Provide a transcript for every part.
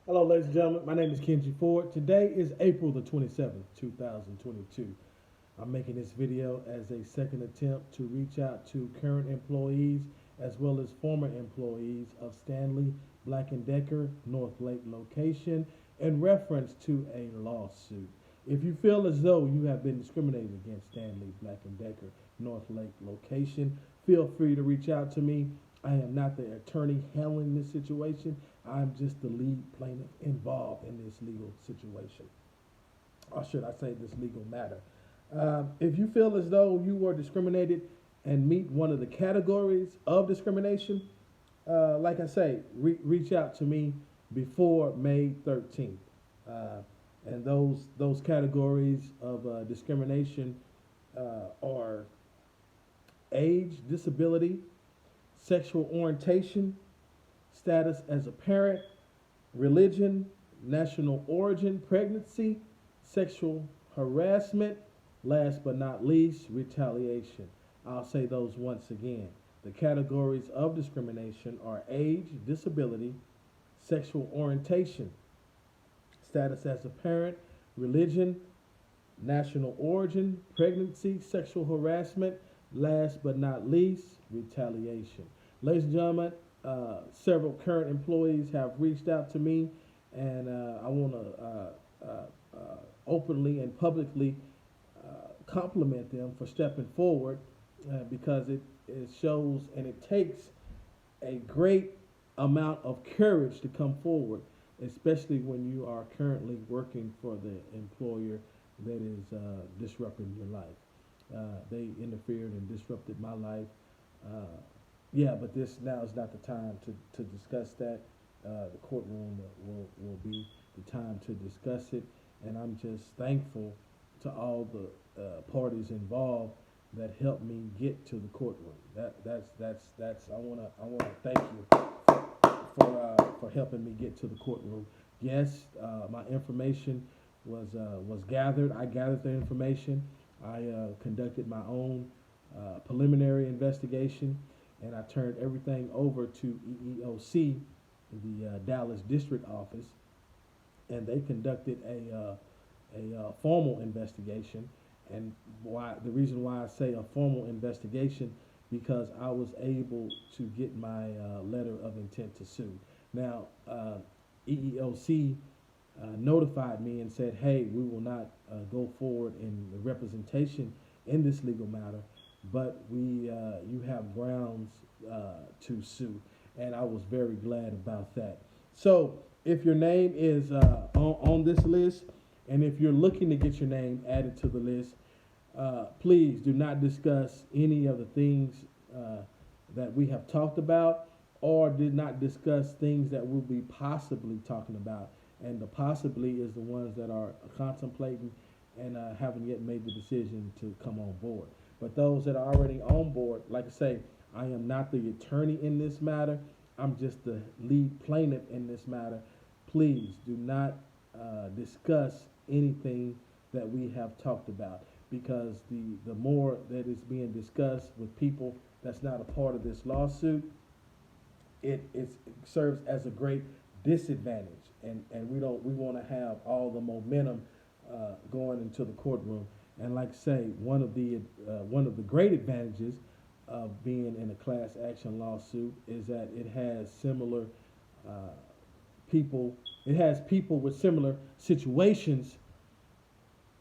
Hello, ladies and gentlemen. My name is Kenji Ford. Today is April the 27th, 2022. I'm making this video as a second attempt to reach out to current employees as well as former employees of Stanley Black and Decker, Northlake location, in reference to a lawsuit. If you feel as though you have been discriminated against Stanley Black and Decker, Northlake location, feel free to reach out to me. I am not the attorney handling this situation. I'm just the lead plaintiff involved in this legal situation, or should I say this legal matter. If you feel as though you were discriminated and meet one of the categories of discrimination, like I say, reach out to me before May 13th. And those categories of discrimination are age, disability, sexual orientation, status as a parent, religion, national origin, pregnancy, sexual harassment, last but not least, retaliation. I'll say those once again. The categories of discrimination are age, disability, sexual orientation, status as a parent, religion, national origin, pregnancy, sexual harassment, last but not least, retaliation. Ladies and gentlemen, several current employees have reached out to me, and I want to openly and publicly compliment them for stepping forward because it shows and it takes a great amount of courage to come forward, especially when you are currently working for the employer that is disrupting your life. They interfered and disrupted my life. But this now is not the time to discuss that. The courtroom will be the time to discuss it, and I'm just thankful to all the parties involved that helped me get to the courtroom. That's I wanna thank you for helping me get to the courtroom. Yes, my information was gathered. I gathered the information. I conducted my own preliminary investigation, and I turned everything over to EEOC, the Dallas District Office, and they conducted a formal investigation. And the reason why I say a formal investigation, because I was able to get my letter of intent to sue. Now, EEOC notified me and said, hey, we will not go forward in the representation in this legal matter, but you have grounds to sue, and I was very glad about that. So if your name is on this list, and if you're looking to get your name added to the list, please do not discuss any of the things that we have talked about, or did not discuss things that we'll be possibly talking about. And the possibly is the ones that are contemplating and haven't yet made the decision to come on board. But those that are already on board, like I say, I am not the attorney in this matter. I'm just the lead plaintiff in this matter. Please do not discuss anything that we have talked about, because the more that is being discussed with people that's not a part of this lawsuit, it serves as a great disadvantage, and we want to have all the momentum going into the courtroom. And like I say, one of the great advantages of being in a class action lawsuit is that it has similar people. It has people with similar situations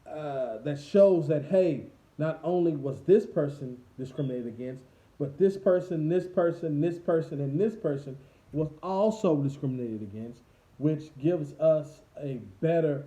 that shows that, hey, not only was this person discriminated against, but this person, this person, this person, and this person was also discriminated against, which gives us a better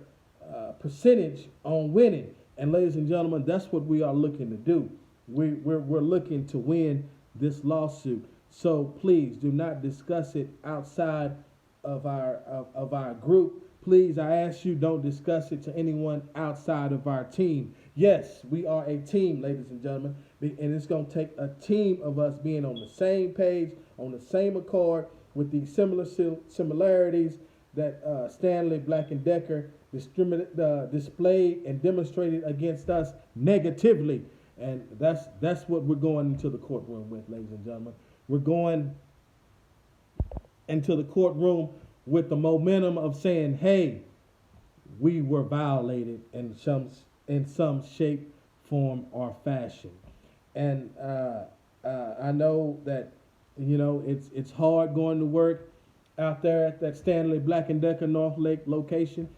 percentage on winning. And ladies and gentlemen, that's what we are looking to do. We're looking to win this lawsuit. So please do not discuss it outside of our group. Please, I ask you, don't discuss it to anyone outside of our team. Yes, we are a team, ladies and gentlemen, and it's going to take a team of us being on the same page, on the same accord, with these similarities that Stanley Black and Decker displayed and demonstrated against us negatively. And that's what we're going into the courtroom with, ladies and gentlemen. We're going into the courtroom with the momentum of saying, "Hey, we were violated in some shape, form, or fashion." And I know that it's hard going to work out there at that Stanley Black and Decker Northlake location.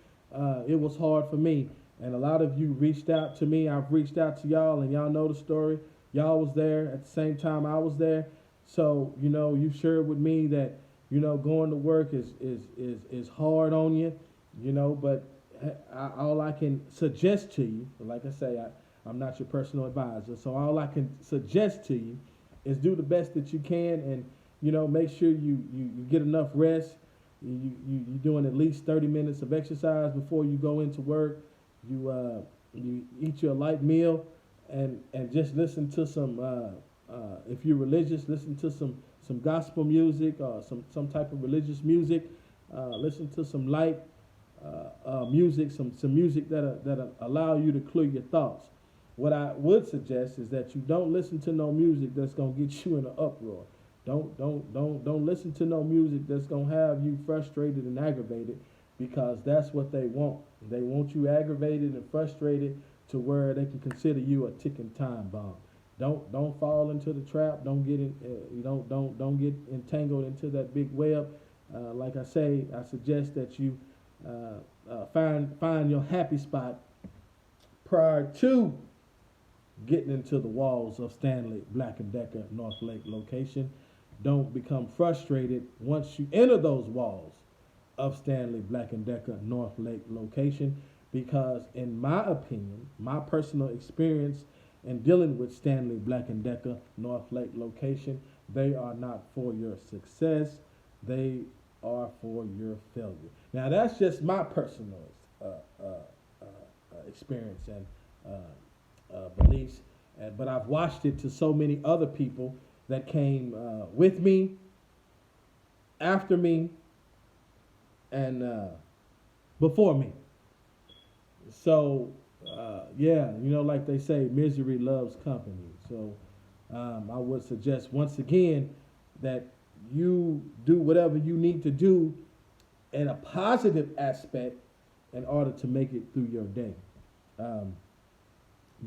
It was hard for me, and a lot of you reached out to me. I've reached out to y'all, and y'all know the story. Y'all was there at the same time I was there, so you shared with me that going to work is hard on you, but all I can suggest to you, like I say, I'm not your personal advisor, so all I can suggest to you is do the best that you can, and make sure you get enough rest. You're doing at least 30 minutes of exercise before you go into work. You eat your light meal, and just listen to some. If you're religious, listen to some gospel music or some type of religious music. Listen to some light music, some music that allow you to clear your thoughts. What I would suggest is that you don't listen to no music that's gonna get you in an uproar. Don't listen to no music that's gonna have you frustrated and aggravated, because that's what they want. They want you aggravated and frustrated to where they can consider you a ticking time bomb. Don't fall into the trap. Don't get in. Don't get entangled into that big web. Like I say, I suggest that you find your happy spot prior to getting into the walls of Stanley Black and Decker Northlake location. Don't become frustrated once you enter those walls of Stanley Black and Decker Northlake location, because in my opinion, my personal experience in dealing with Stanley Black and Decker Northlake location, they are not for your success. They are for your failure. Now that's just my personal experience and beliefs, but I've watched it to so many other people that came with me, after me, and before me. So yeah, like they say, misery loves company. So I would suggest once again that you do whatever you need to do in a positive aspect in order to make it through your day.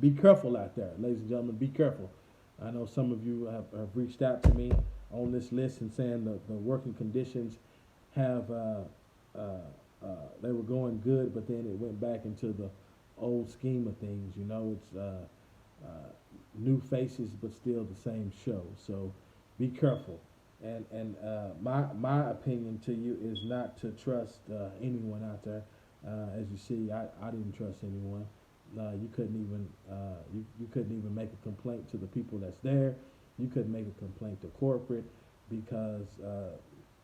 Be careful out there, ladies and gentlemen. Be careful. I know some of you have reached out to me on this list and saying the working conditions have they were going good, but then it went back into the old scheme of things. It's new faces, but still the same show. So be careful. And my opinion to you is not to trust anyone out there. As you see, I didn't trust anyone. You couldn't even make a complaint to the people that's there. You couldn't make a complaint to corporate, because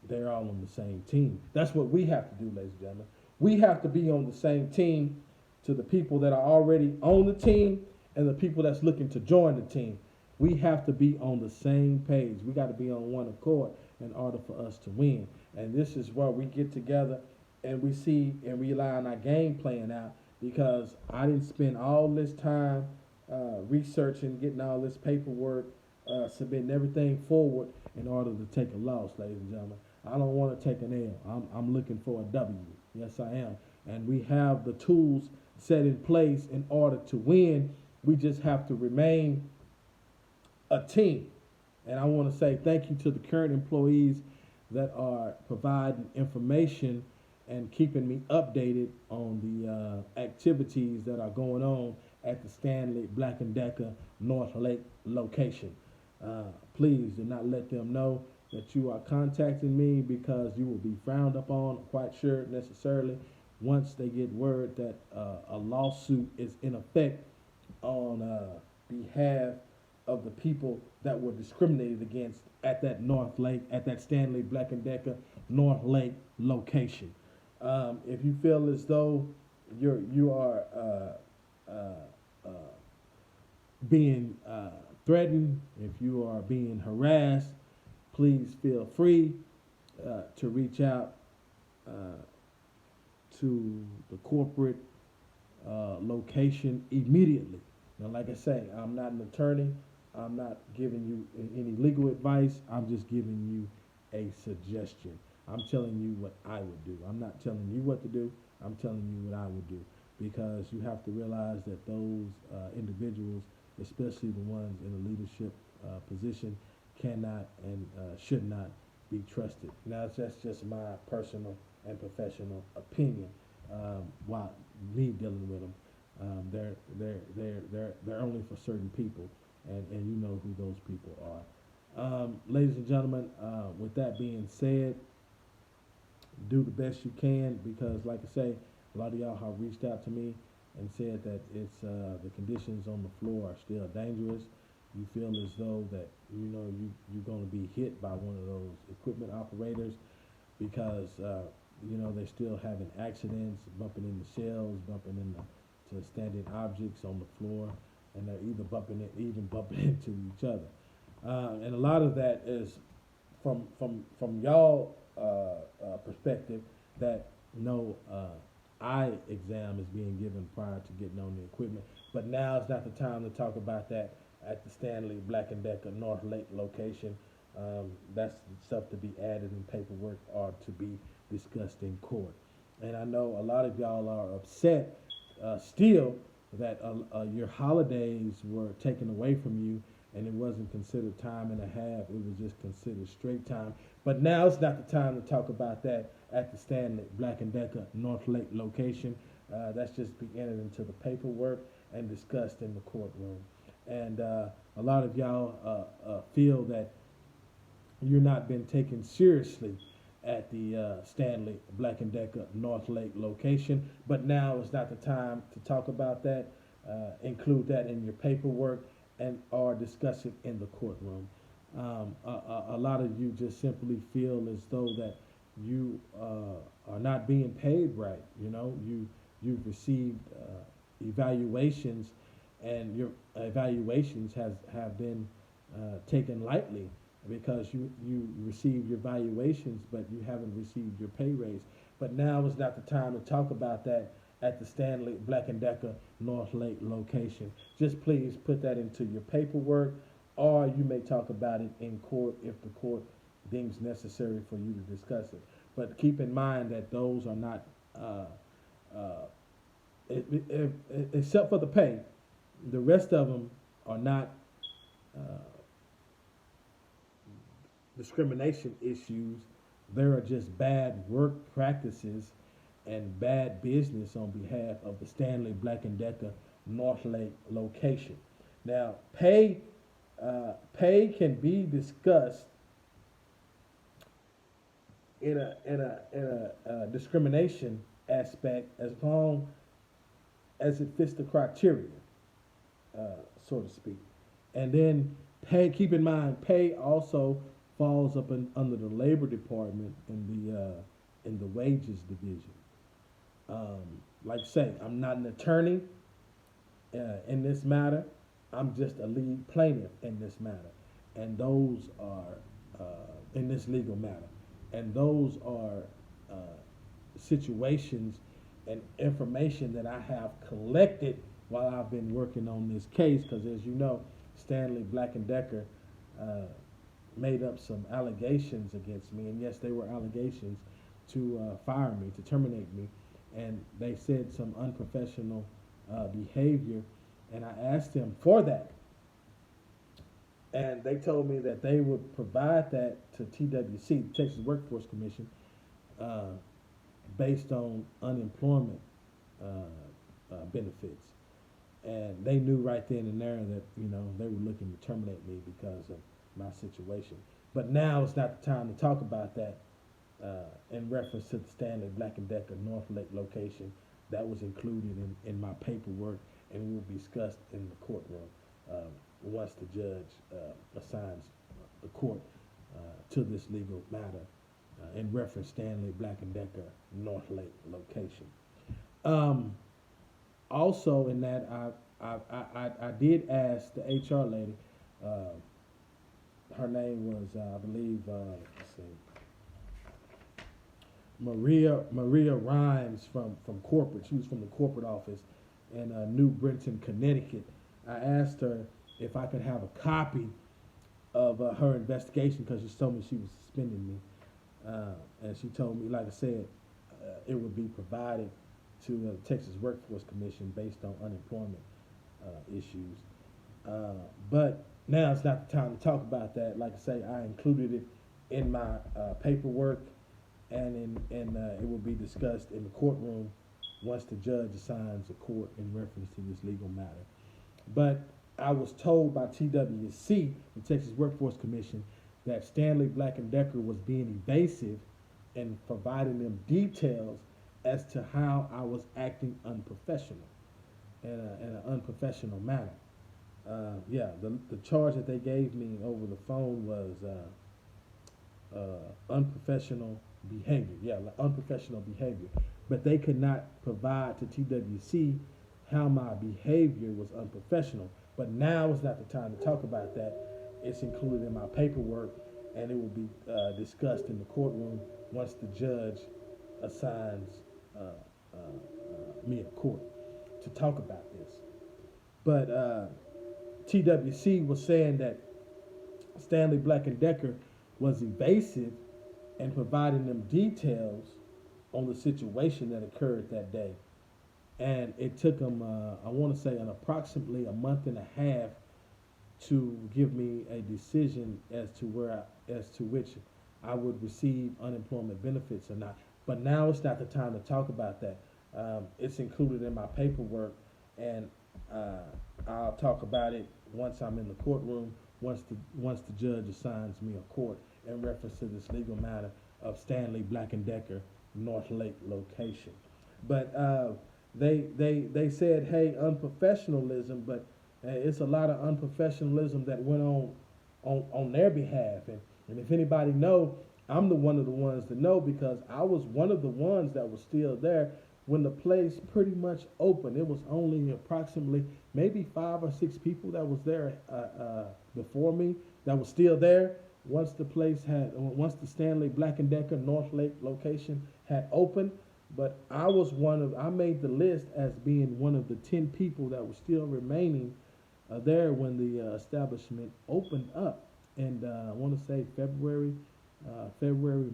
they're all on the same team. That's what we have to do, ladies and gentlemen. We have to be on the same team to the people that are already on the team and the people that's looking to join the team. We have to be on the same page. We got to be on one accord in order for us to win. And this is where we get together and we see and rely on our game playing out, because I didn't spend all this time researching, getting all this paperwork, submitting everything forward in order to take a loss, ladies and gentlemen. I don't want to take an L. I'm looking for a W. Yes, I am. And we have the tools set in place in order to win. We just have to remain a team. And I want to say thank you to the current employees that are providing information and keeping me updated on the activities that are going on at the Stanley Black and Decker Northlake location. Please do not let them know that you are contacting me, because you will be frowned upon, quite sure necessarily, once they get word that a lawsuit is in effect on behalf of the people that were discriminated against at that Stanley Black and Decker Northlake location. If you feel as though you are being threatened, if you are being harassed, please feel free to reach out to the corporate location immediately. Now, like I say, I'm not an attorney. I'm not giving you any legal advice. I'm just giving you a suggestion. I'm telling you what I would do. I'm not telling you what to do. I'm telling you what I would do, because you have to realize that those individuals, especially the ones in a leadership position, cannot and should not be trusted. Now, that's just my personal and professional opinion. While me dealing with them, they're only for certain people, and you know who those people are. Ladies and gentlemen, with that being said, do the best you can, because, like I say, a lot of y'all have reached out to me and said that it's the conditions on the floor are still dangerous. You feel as though that you're going to be hit by one of those equipment operators, because they're still having accidents, bumping into shells, bumping into standing objects on the floor, and they're either bumping into each other. And a lot of that is from y'all perspective, that no eye exam is being given prior to getting on the equipment. But now is not the time to talk about that at the Stanley Black and Decker Northlake location. That's stuff to be added in paperwork or to be discussed in court. And I know a lot of y'all are upset still that your holidays were taken away from you, and it wasn't considered time and a half. It was just considered straight time. But now it's not the time to talk about that at the Stanley Black and Decker Northlake location. That's just be entered into the paperwork and discussed in the courtroom. And a lot of y'all feel that you're not been taken seriously at the Stanley Black and Decker Northlake location. But now is not the time to talk about that. Include that in your paperwork and or discuss it in the courtroom. A lot of you just simply feel as though that you are not being paid right. You've received evaluations, and your evaluations have been taken lightly, because you received your evaluations, but you haven't received your pay raise. But now is not the time to talk about that at the Stanley Black and Decker Northlake location. Just please put that into your paperwork, or you may talk about it in court if the court deems necessary for you to discuss it. But keep in mind that those are not, except for the pay, the rest of them are not discrimination issues. There are just bad work practices and bad business on behalf of the Stanley Black and Decker Northlake location. Now, pay can be discussed in a discrimination aspect as long as it fits the criteria, so to speak. And then keep in mind, pay also falls up under the Labor Department in the wages division. Like I say, I'm not an attorney in this matter. I'm just a lead plaintiff in this matter, and those are in this legal matter, and those are situations and information that I have collected while I've been working on this case. Because, as you know, Stanley Black and Decker made up some allegations against me, and yes, they were allegations to fire me, to terminate me, and they said some unprofessional behavior, and I asked them for that, and they told me that they would provide that to TWC, the Texas Workforce Commission, based on unemployment benefits. And they knew right then and there that they were looking to terminate me because of my situation. But now it's not the time to talk about that in reference to the Stanley Black and Decker Northlake location. That was included in my paperwork, and will be discussed in the courtroom once the judge assigns the court to this legal matter in reference Stanley Black and Decker Northlake location. Also, in that, I did ask the HR lady. Her name was, I believe, let's see, Maria Rhymes from corporate. She was from the corporate office in New Britain, Connecticut. I asked her if I could have a copy of her investigation, because she told me she was suspending me. And she told me, like I said, it would be provided to the Texas Workforce Commission based on unemployment issues. But now it's not the time to talk about that. Like I say, I included it in my paperwork, and it will be discussed in the courtroom once the judge assigns a court in reference to this legal matter. But I was told by TWC, the Texas Workforce Commission, that Stanley Black and Decker was being evasive and providing them details as to how I was acting unprofessional in an unprofessional manner. The charge that they gave me over the phone was unprofessional behavior. Yeah, like unprofessional behavior. But they could not provide to TWC how my behavior was unprofessional. But now is not the time to talk about that. It's included in my paperwork, and it will be discussed in the courtroom once the judge assigns me a court to talk about this. But TWC was saying that Stanley Black and Decker was evasive and providing them details on the situation that occurred that day. And it took them, I want to say, approximately a month and a half to give me a decision as to which I would receive unemployment benefits or not. But now it's not the time to talk about that. It's included in my paperwork, and I'll talk about it once I'm in the courtroom, once the judge assigns me a court in reference to this legal matter of Stanley Black and Decker Northlake location. But they said, hey, unprofessionalism, but it's a lot of unprofessionalism that went on their behalf. And if anybody know, I'm one of the ones to know, because I was one of the ones that was still there when the place pretty much opened. It was only approximately maybe 5 or 6 people that was there before me that was still there once the Stanley Black and Decker Northlake location had opened. But I made the list as being one of the 10 people that were still remaining there when the establishment opened up. And I want to say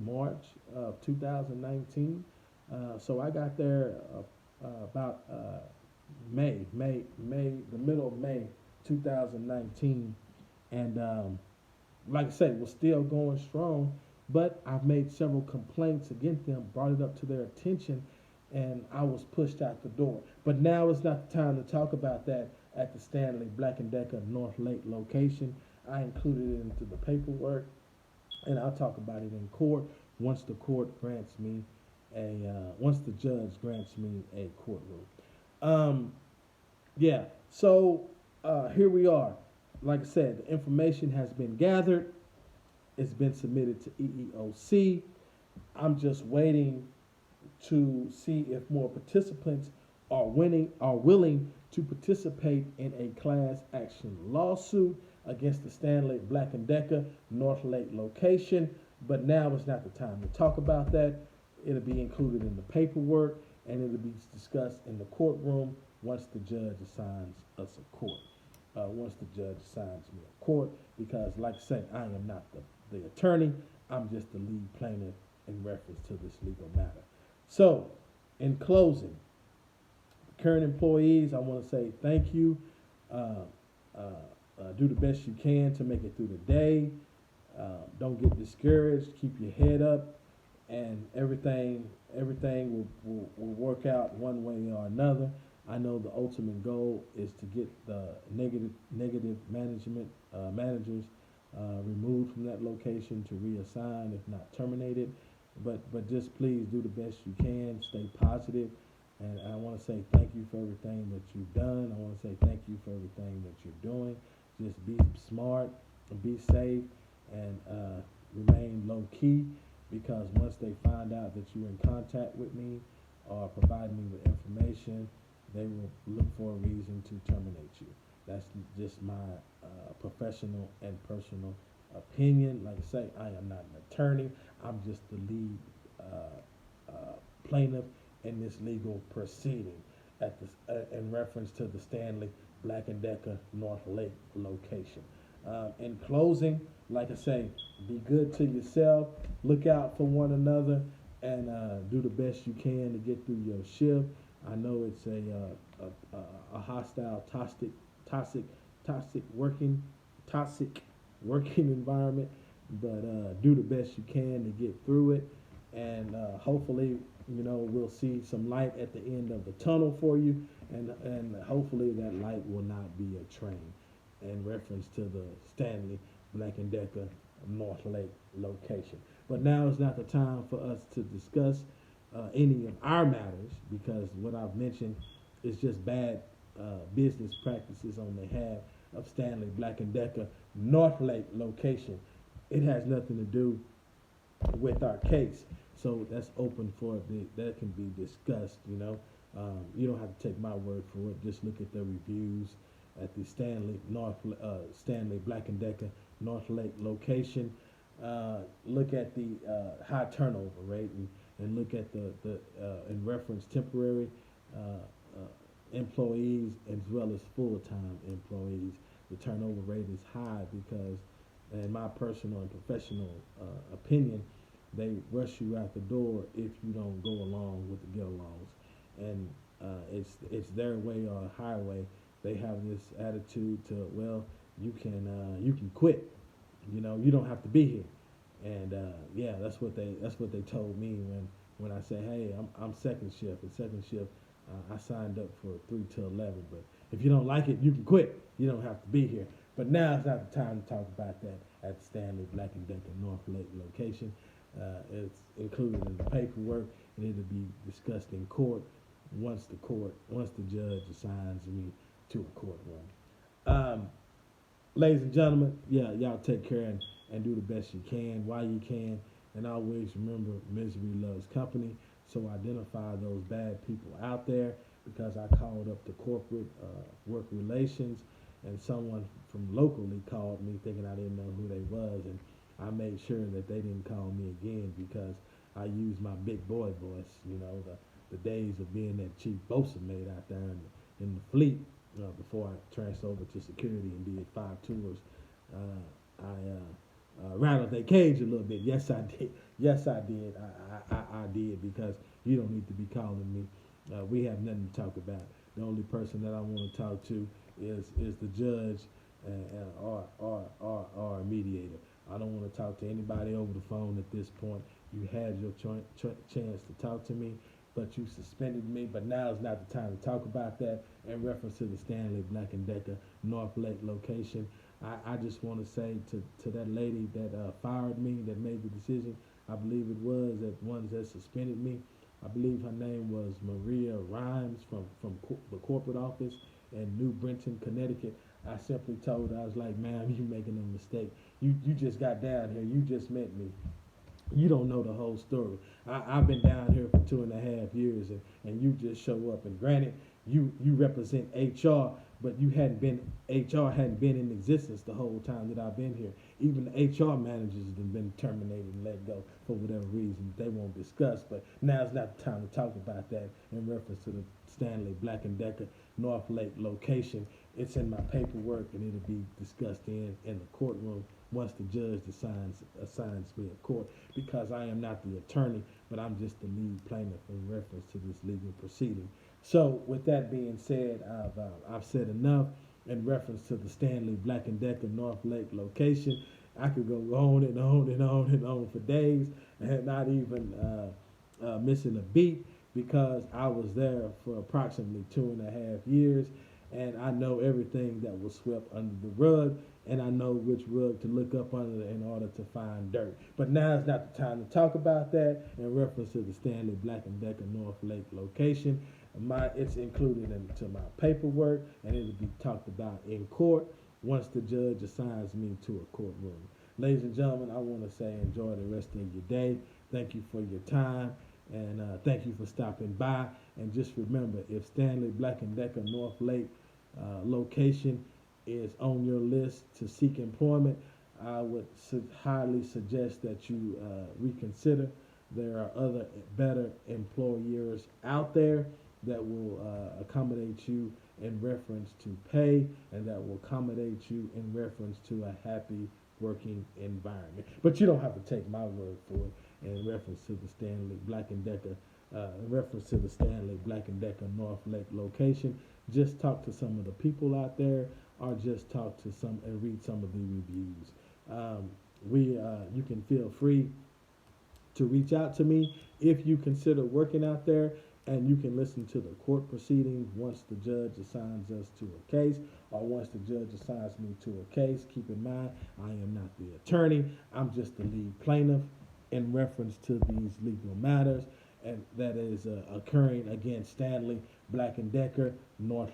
March of 2019. So I got there about the middle of May 2019. And like I said, was still going strong. But I've made several complaints against them, brought it up to their attention, and I was pushed out the door. But now is not the time to talk about that at the Stanley Black and Decker Northlake location. I included it into the paperwork, and I'll talk about it in court once the judge grants me a courtroom. So here we are. Like I said, the information has been gathered. It's been submitted to EEOC. I'm just waiting to see if more participants are willing to participate in a class action lawsuit against the Stanley Black and Decker Northlake location. But now is not the time to talk about that. It'll be included in the paperwork, and it'll be discussed in the courtroom once the judge assigns us a court. Once the judge assigns me a court, because like I say, I am not the attorney. I'm just the lead plaintiff in reference to this legal matter. So, in closing, current employees, I want to say thank you. Do the best you can to make it through the day. Don't get discouraged. Keep your head up, and everything will work out one way or another. I know the ultimate goal is to get the negative managers removed from that location, to reassign, if not terminated. But just please do the best you can. Stay positive. And I want to say thank you for everything that you've done. I want to say thank you for everything that you're doing. Just be smart, be safe, and remain low key, because once they find out that you're in contact with me or providing me with information, they will look for a reason to terminate you. That's just my professional and personal opinion. Like I say, I am not an attorney. I'm just the lead plaintiff in this legal proceeding in reference to the Stanley Black and Decker Northlake location. In closing, like I say, be good to yourself, look out for one another, and do the best you can to get through your shift. I know it's a hostile, toxic, toxic working, toxic working environment, but do the best you can to get through it, and hopefully, we'll see some light at the end of the tunnel for you, and hopefully that light will not be a train. In reference to the Stanley Black and Decker Northlake location. But now is not the time for us to discuss any of our matters, because what I've mentioned is just bad business practices on behalf of Stanley Black and Decker Northlake location. It has nothing to do with our case, so that's open for that can be discussed. You don't have to take my word for it. Just look at the reviews at the Stanley Black and Decker Northlake location. Look at the high turnover rate, and look at the in reference temporary employees as well as full-time employees. The turnover rate is high because, in my personal and professional opinion, they rush you out the door if you don't go along with the get-alongs, and it's their way or a highway. They have this attitude to, well, you can quit, you don't have to be here, and yeah, that's what they told me when I said, hey, I'm second shift, and second shift I signed up for 3 to 11, but if you don't like it, you can quit. You don't have to be here. But now it's not the time to talk about that at Stanley Black and Decker Northlake location. It's included in the paperwork, and it'll be discussed in court once the judge assigns me to a courtroom. Ladies and gentlemen, yeah, y'all take care and do the best you can while you can, and always remember, misery loves company. So identify those bad people out there, because I called up the corporate work relations, and someone from locally called me thinking I didn't know who they was, and I made sure that they didn't call me again, because I used my big boy voice, the days of being that chief boatswain mate out there in the fleet, before I transferred over to security and did 5 tours. I rattled their cage a little bit. Yes, I did. Yes, I did. I did, because you don't need to be calling me. We have nothing to talk about. The only person that I want to talk to is the judge or a mediator. I don't want to talk to anybody over the phone at this point. You had your chance to talk to me, but you suspended me. But now is not the time to talk about that. In reference to the Stanley Black and Decker Northlake location, I just want to say to that lady that fired me, that made the decision, I believe it was, that ones that suspended me, I believe her name was Maria Rhymes from the corporate office in New Brenton, Connecticut. I simply told her, I was like, ma'am, you making a mistake. You just got down here. You just met me. You don't know the whole story. I've been down here for 2.5 years, and you just show up. And granted, you represent HR, but HR hadn't been in existence the whole time that I've been here. Even the HR managers have been terminated and let go for whatever reason they won't discuss. But now's not the time to talk about that in reference to the Stanley Black and Decker Northlake location. It's in my paperwork, and it'll be discussed in the courtroom once the judge assigns me a court, because I am not the attorney, but I'm just the lead plaintiff in reference to this legal proceeding. So with that being said, I've said enough in reference to the Stanley Black and Decker Northlake location. I could go on and on and on and on for days, and not even missing a beat, because I was there for approximately 2.5 years, and I know everything that was swept under the rug, and I know which rug to look up under in order to find dirt. But now is not the time to talk about that in reference to the Stanley Black and Decker Northlake location. It's included into my paperwork, and it will be talked about in court once the judge assigns me to a courtroom. Ladies and gentlemen, I want to say enjoy the rest of your day. Thank you for your time, and thank you for stopping by. And just remember, if Stanley Black and Decker Northlake location is on your list to seek employment, I would highly suggest that you reconsider. There are other better employers out there that will accommodate you in reference to pay, and that will accommodate you in reference to a happy working environment. But you don't have to take my word for it. In reference to the Stanley Black and Decker, in reference to the Stanley Black and Decker Northlake location, just talk to some of the people out there, or just talk to some and read some of the reviews. You can feel free to reach out to me if you consider working out there, and you can listen to the court proceedings once the judge assigns us to a case, or once the judge assigns me to a case. Keep in mind, I am not the attorney. I'm just the lead plaintiff in reference to these legal matters, and that is occurring against Stanley Black and Decker North.